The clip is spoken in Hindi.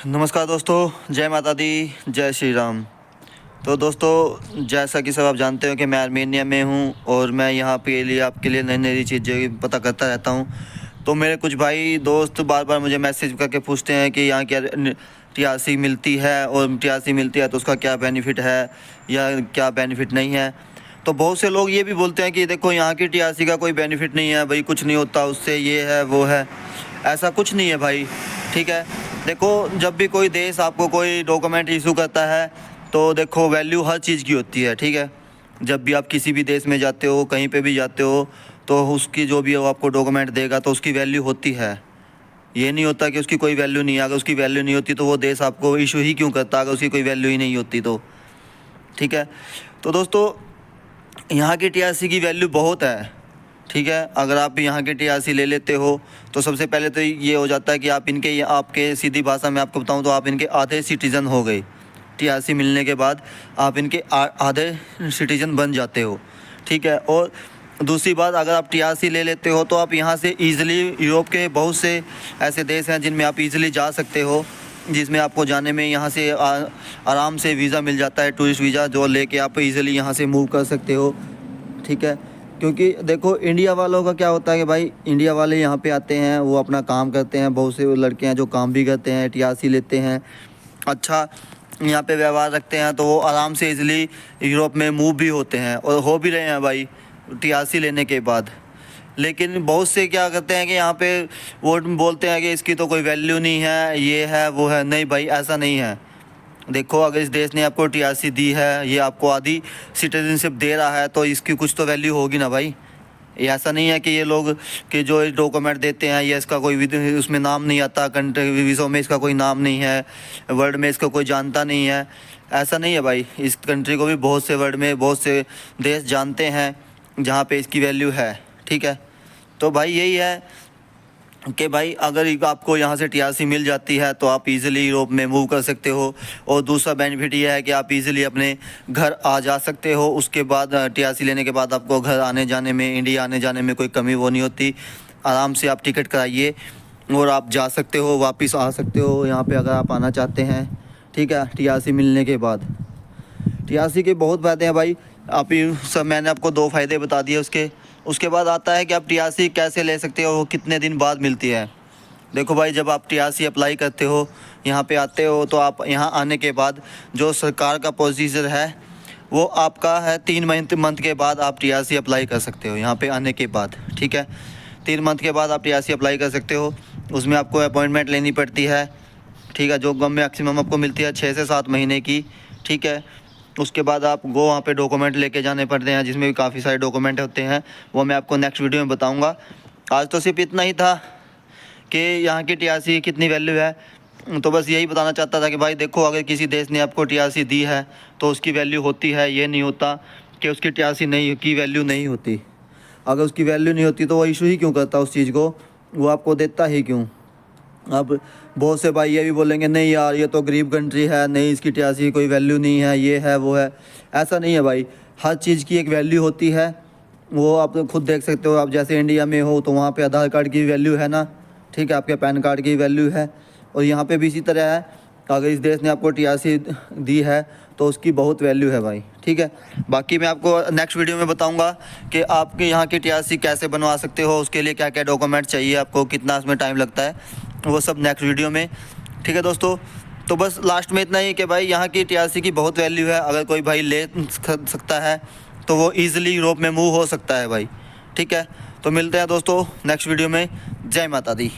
नमस्कार दोस्तों, जय माता दी, जय श्री राम। तो दोस्तों, जैसा कि सब आप जानते हो कि मैं आर्मेनिया में हूँ और मैं यहाँ पे लिए आपके लिए नई नई चीज़ें पता करता रहता हूँ। तो मेरे कुछ भाई दोस्त बार बार मुझे मैसेज करके पूछते हैं कि यहाँ क्या टीआरसी मिलती है, और टीआरसी मिलती है तो उसका क्या बेनिफिट है या क्या बेनिफिट नहीं है। तो बहुत से लोग ये भी बोलते हैं कि देखो यहाँ की टीआरसी का कोई बेनिफिट नहीं है भाई, कुछ नहीं होता उससे, ये है वो है। ऐसा कुछ नहीं है भाई, ठीक है। देखो, जब भी कोई देश आपको कोई डॉक्यूमेंट इशू करता है तो देखो वैल्यू हर चीज़ की होती है, ठीक है। जब भी आप किसी भी देश में जाते हो, कहीं पे भी जाते हो, तो उसकी जो भी वो आपको डॉक्यूमेंट देगा तो उसकी वैल्यू होती है। ये नहीं होता कि उसकी कोई वैल्यू नहीं है। अगर उसकी वैल्यू नहीं होती तो वो देश आपको इशू ही क्यों करता, अगर उसकी कोई वैल्यू ही नहीं होती तो, ठीक है। तो दोस्तों, यहाँ की टीआरसी की वैल्यू बहुत है, ठीक है। अगर आप यहाँ की टीआरसी ले लेते हो तो सबसे पहले तो ये हो जाता है कि आप इनके, आपके सीधी भाषा में आपको बताऊँ तो आप इनके आधे सिटीज़न हो गए। टीआरसी मिलने के बाद आप इनके आधे सिटीज़न बन जाते हो, ठीक है। और दूसरी बात, अगर आप टीआरसी ले लेते हो तो आप यहाँ से ईज़िली यूरोप के बहुत से ऐसे देश हैं जिनमें आप ईज़िली जा सकते हो, जिसमें आपको जाने में यहाँ से आराम से वीज़ा मिल जाता है, टूरिस्ट वीज़ा, जो लेके आप इजीली यहाँ से मूव कर सकते हो, ठीक है। क्योंकि देखो, इंडिया वालों का क्या होता है कि भाई इंडिया वाले यहाँ पे आते हैं, वो अपना काम करते हैं। बहुत से लड़के हैं जो काम भी करते हैं, टीआरसी लेते हैं, अच्छा यहाँ पे व्यवहार रखते हैं, तो वो आराम से इजीली यूरोप में मूव भी होते हैं और हो भी रहे हैं भाई टीआरसी लेने के बाद। लेकिन बहुत से क्या करते हैं कि यहाँ पे वो बोलते हैं कि इसकी तो कोई वैल्यू नहीं है, ये है वो है। नहीं भाई, ऐसा नहीं है। देखो, अगर इस देश ने आपको टीआरसी दी है, ये आपको आधी सिटीजनशिप दे रहा है, तो इसकी कुछ तो वैल्यू होगी ना भाई। ये ऐसा नहीं है कि ये लोग कि जो डॉक्यूमेंट देते हैं या इसका कोई उसमें नाम नहीं आता, कंट्री वीज़ों में इसका कोई नाम नहीं है, वर्ल्ड में इसका कोई जानता नहीं है। ऐसा नहीं है भाई, इस कंट्री को भी बहुत से वर्ल्ड में बहुत से देश जानते हैं जहाँ पे इसकी वैल्यू है, ठीक है। तो भाई यही है कि भाई अगर आपको यहाँ से टीआरसी मिल जाती है तो आप इजीली यूरोप में मूव कर सकते हो। और दूसरा बेनिफिट ये है कि आप इजीली अपने घर आ जा सकते हो। उसके बाद टीआरसी लेने के बाद आपको घर आने जाने में, इंडिया आने जाने में कोई कमी वो नहीं होती। आराम से आप टिकट कराइए और आप जा सकते हो, वापस आ सकते हो यहाँ पर अगर आप आना चाहते हैं, ठीक है। टीआरसी मिलने के बाद टीआरसी के बहुत फ़ायदे हैं भाई। आप सब मैंने आपको 2 फ़ायदे बता दिए। उसके बाद आता है कि आप टीआरसी कैसे ले सकते हो, वो कितने दिन बाद मिलती है। देखो भाई, जब आप टीआरसी अप्लाई करते हो, यहाँ पे आते हो, तो आप यहाँ आने के बाद जो सरकार का प्रोसीजर है वो आपका है 3 मंथ के बाद आप टीआरसी अप्लाई कर सकते हो यहाँ पे आने के बाद, ठीक है। 3 मंथ के बाद आप टीआरसी अप्लाई कर सकते हो। उसमें आपको अपॉइंटमेंट लेनी पड़ती है, ठीक है, जो मैक्सिमम आपको मिलती है 6 से 7 महीने की, ठीक है। उसके बाद आप वहाँ पे डॉक्यूमेंट लेके जाने पड़ते हैं, जिसमें भी काफ़ी सारे डॉक्यूमेंट होते हैं, वो मैं आपको नेक्स्ट वीडियो में बताऊंगा। आज तो सिर्फ इतना ही था कि यहाँ की टीआरसी की कितनी वैल्यू है। तो बस यही बताना चाहता था कि भाई देखो, अगर किसी देश ने आपको टीआरसी दी है तो उसकी वैल्यू होती है। ये नहीं होता कि उसकी टीआरसी नहीं की वैल्यू नहीं होती। अगर उसकी वैल्यू नहीं होती तो वो इशू ही क्यों करता उस चीज़ को, वो आपको देता ही क्यों। अब बहुत से भाई ये भी बोलेंगे नहीं यार, ये तो गरीब कंट्री है, नहीं इसकी टीआरसी की कोई वैल्यू नहीं है, ये है वो है। ऐसा नहीं है भाई, हर चीज़ की एक वैल्यू होती है। वो आप खुद देख सकते हो। आप जैसे इंडिया में हो तो वहाँ पे आधार कार्ड की वैल्यू है ना, ठीक है, आपके पैन कार्ड की वैल्यू है। और यहाँ पे भी इसी तरह है। अगर इस देश ने आपको टीआरसी दी है तो उसकी बहुत वैल्यू है भाई, ठीक है। बाकी मैं आपको नेक्स्ट वीडियो में बताऊंगा कि आपके यहाँ की टीआरसी कैसे बनवा सकते हो, उसके लिए क्या क्या डॉक्यूमेंट चाहिए आपको, कितना उसमें टाइम लगता है, वो सब नेक्स्ट वीडियो में, ठीक है दोस्तों। तो बस लास्ट में इतना ही कि भाई यहाँ की टीआरसी की बहुत वैल्यू है। अगर कोई भाई ले सकता है तो वो ईज़िली यूरोप में मूव हो सकता है भाई, ठीक है। तो मिलते हैं दोस्तों नेक्स्ट वीडियो में। जय माता दी।